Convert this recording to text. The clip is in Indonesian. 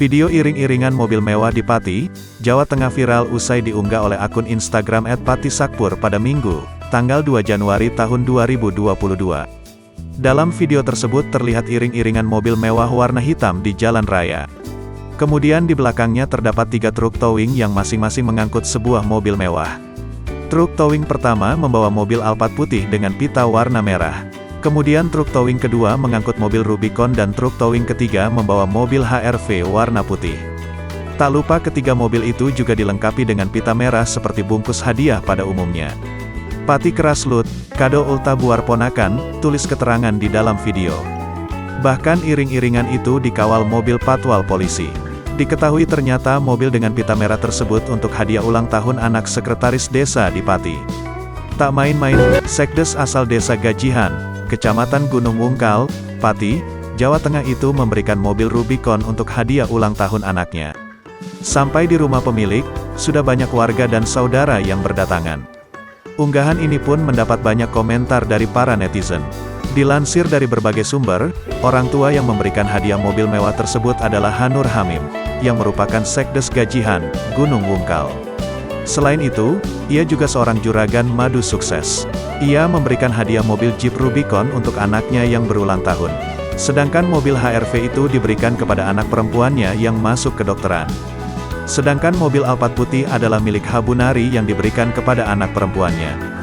Video iring-iringan mobil mewah di Pati, Jawa Tengah viral usai diunggah oleh akun Instagram @patisakpur pada Minggu, tanggal 2 Januari tahun 2022. Dalam video tersebut terlihat iring-iringan mobil mewah warna hitam di jalan raya. Kemudian di belakangnya terdapat 3 truk towing yang masing-masing mengangkut sebuah mobil mewah. Truk towing pertama membawa mobil Alphard putih dengan pita warna merah. Kemudian truk towing kedua mengangkut mobil Rubicon dan truk towing ketiga membawa mobil HR-V warna putih. Tak lupa ketiga mobil itu juga dilengkapi dengan pita merah seperti bungkus hadiah pada umumnya. Pati keras lut, kado ulta buar ponakan, tulis keterangan di dalam video. Bahkan iring-iringan itu dikawal mobil patwal polisi. Diketahui ternyata mobil dengan pita merah tersebut untuk hadiah ulang tahun anak sekretaris desa di Pati. Tak main-main, Sekdes asal desa Gajihan, Kecamatan Gunung Wungkal, Pati, Jawa Tengah itu memberikan mobil Rubicon untuk hadiah ulang tahun anaknya. Sampai di rumah pemilik, sudah banyak warga dan saudara yang berdatangan. Unggahan ini pun mendapat banyak komentar dari para netizen. Dilansir dari berbagai sumber, orang tua yang memberikan hadiah mobil mewah tersebut adalah Hanur Hamim, yang merupakan Sekdes Gajihan, Gunung Wungkal. Selain itu, ia juga seorang juragan madu sukses. Ia memberikan hadiah mobil Jeep Rubicon untuk anaknya yang berulang tahun. Sedangkan mobil HR-V itu diberikan kepada anak perempuannya yang masuk kedokteran. Sedangkan mobil Alphard putih adalah milik Habunari yang diberikan kepada anak perempuannya.